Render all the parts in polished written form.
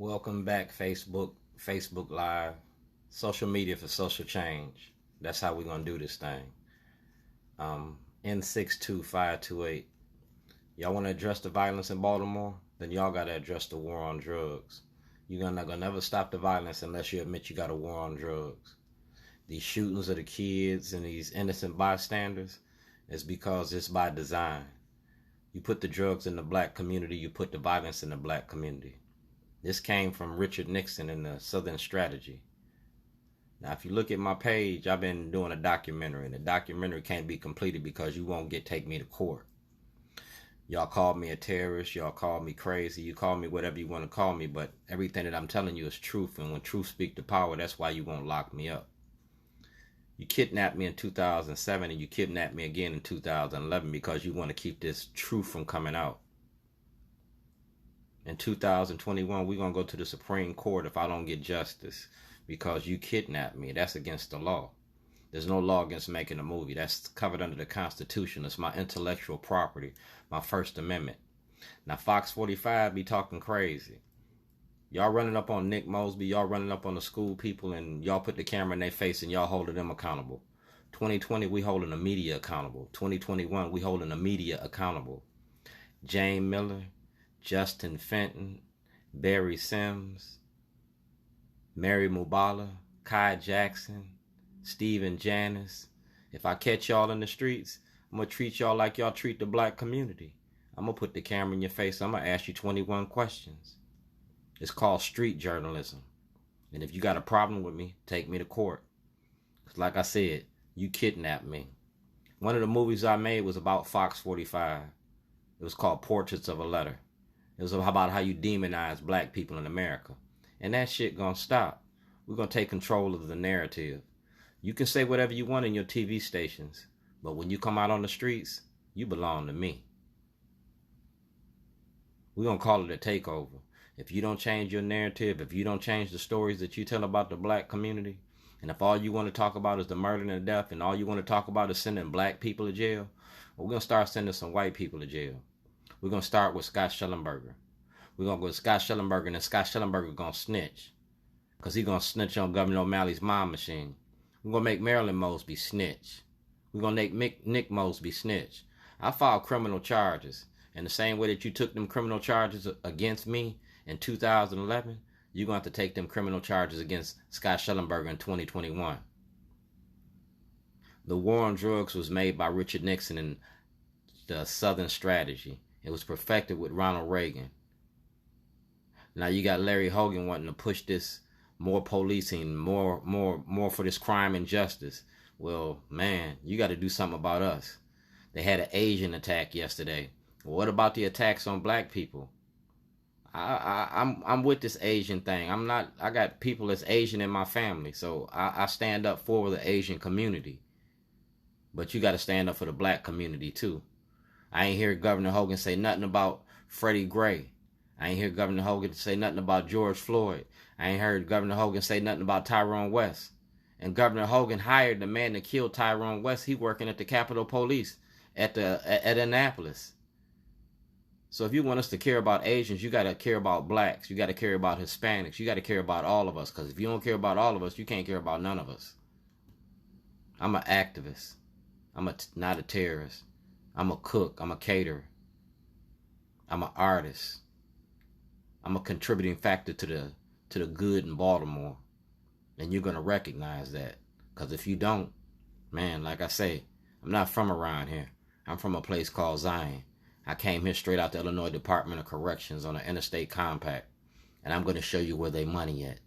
Welcome back, Facebook Live, social media for social change. That's how we're gonna do this thing. N62528. Y'all want to address the violence in Baltimore? Then y'all gotta address the war on drugs. You're gonna never stop the violence unless you admit you got a war on drugs. These shootings of the kids and these innocent bystanders is because it's by design. You put the drugs in the black community, you put the violence in the black community. This came from Richard Nixon in the Southern Strategy. Now, if you look at my page, I've been doing a documentary, and the documentary can't be completed because you won't take me to court. Y'all called me a terrorist, y'all called me crazy, you call me whatever you want to call me, but everything that I'm telling you is truth, and when truth speaks to power, that's why you won't lock me up. You kidnapped me in 2007, and you kidnapped me again in 2011 because you want to keep this truth from coming out. In 2021, we're going to go to the Supreme Court if I don't get justice because you kidnapped me. That's against the law. There's no law against making a movie. That's covered under the Constitution. It's my intellectual property, my First Amendment. Now, Fox45 be talking crazy. Y'all running up on Nick Mosby, y'all running up on the school people, and y'all put the camera in their face and y'all holding them accountable. 2020, we holding the media accountable. 2021, we holding the media accountable. Jane Miller, Justin Fenton, Barry Sims, Mary Mubala, Kai Jackson, Stephen Janis. If I catch y'all in the streets, I'm going to treat y'all like y'all treat the black community. I'm going to put the camera in your face. I'm going to ask you 21 questions. It's called street journalism. And if you got a problem with me, take me to court. Because like I said, you kidnapped me. One of the movies I made was about Fox45. It was called Portraits of a Letter. It was about how you demonize black people in America. And that shit gonna stop. We're gonna take control of the narrative. You can say whatever you want in your TV stations, but when you come out on the streets, you belong to me. We're gonna call it a takeover. If you don't change your narrative, if you don't change the stories that you tell about the black community, and if all you want to talk about is the murder and the death, and all you want to talk about is sending black people to jail, well, we're gonna start sending some white people to jail. We're going to start with Scott Schellenberger. We're going to go with Scott Schellenberger, and then Scott Schellenberger going to snitch. Because he's going to snitch on Governor O'Malley's mom machine. We're going to make Marilyn Mosby snitch. We're going to make Nick Mosby snitch. I filed criminal charges. And the same way that you took them criminal charges against me in 2011, you're going to have to take them criminal charges against Scott Schellenberger in 2021. The war on drugs was made by Richard Nixon in the Southern Strategy. It was perfected with Ronald Reagan. Now you got Larry Hogan wanting to push this more policing, more for this crime and justice. Well, man, you got to do something about us. They had an Asian attack yesterday. Well, what about the attacks on black people? I'm with this Asian thing. I got people that's Asian in my family, so I stand up for the Asian community. But you got to stand up for the black community too. I ain't hear Governor Hogan say nothing about Freddie Gray. I ain't hear Governor Hogan say nothing about George Floyd. I ain't heard Governor Hogan say nothing about Tyrone West. And Governor Hogan hired the man that killed Tyrone West. He working at the Capitol Police at Annapolis. So if you want us to care about Asians, you got to care about blacks. You got to care about Hispanics. You got to care about all of us. Because if you don't care about all of us, you can't care about none of us. I'm an activist. I'm not a terrorist. I'm a cook. I'm a caterer. I'm an artist. I'm a contributing factor to the good in Baltimore. And you're going to recognize that. Because if you don't, man, like I say, I'm not from around here. I'm from a place called Zion. I came here straight out the Illinois Department of Corrections on an interstate compact. And I'm going to show you where they money at.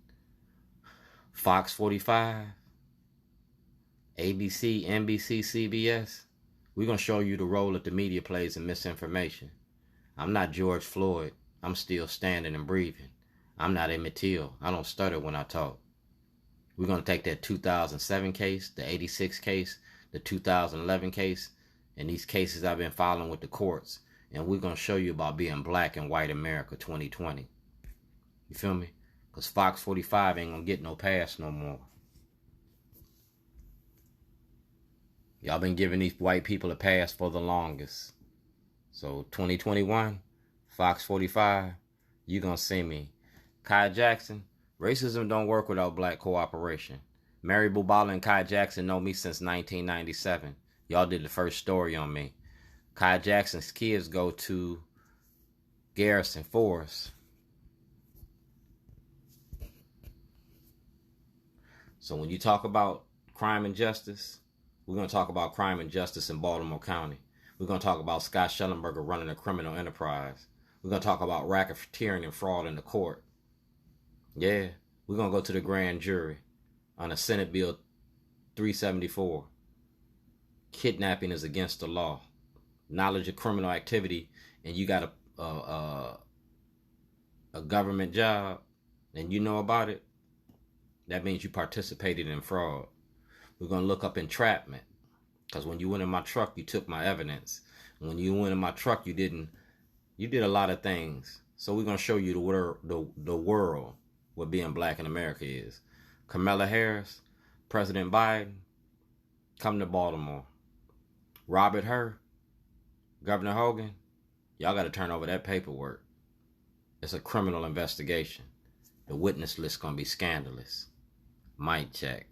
Fox45, ABC, NBC, CBS. We're going to show you the role that the media plays in misinformation. I'm not George Floyd. I'm still standing and breathing. I'm not Emmett Till. I don't stutter when I talk. We're going to take that 2007 case, the 86 case, the 2011 case, and these cases I've been filing with the courts. And we're going to show you about being black and white America 2020. You feel me? Because Fox45 ain't going to get no pass no more. Y'all been giving these white people a pass for the longest. So 2021, Fox45, you're going to see me. Kai Jackson, racism don't work without black cooperation. Mary Bubala and Kai Jackson know me since 1997. Y'all did the first story on me. Kai Jackson's kids go to Garrison Forest. So when you talk about crime and justice, we're going to talk about crime and justice in Baltimore County. We're going to talk about Scott Schellenberger running a criminal enterprise. We're going to talk about racketeering and fraud in the court. Yeah, we're going to go to the grand jury on a Senate Bill 374. Kidnapping is against the law. Knowledge of criminal activity, and you got a government job, and you know about it, that means you participated in fraud. We're going to look up entrapment, because when you went in my truck, you took my evidence. When you went in my truck, you did a lot of things. So we're going to show you the world what being black in America is. Kamala Harris, President Biden, come to Baltimore. Robert Hur, Governor Hogan, y'all got to turn over that paperwork. It's a criminal investigation. The witness list going to be scandalous. Mic check.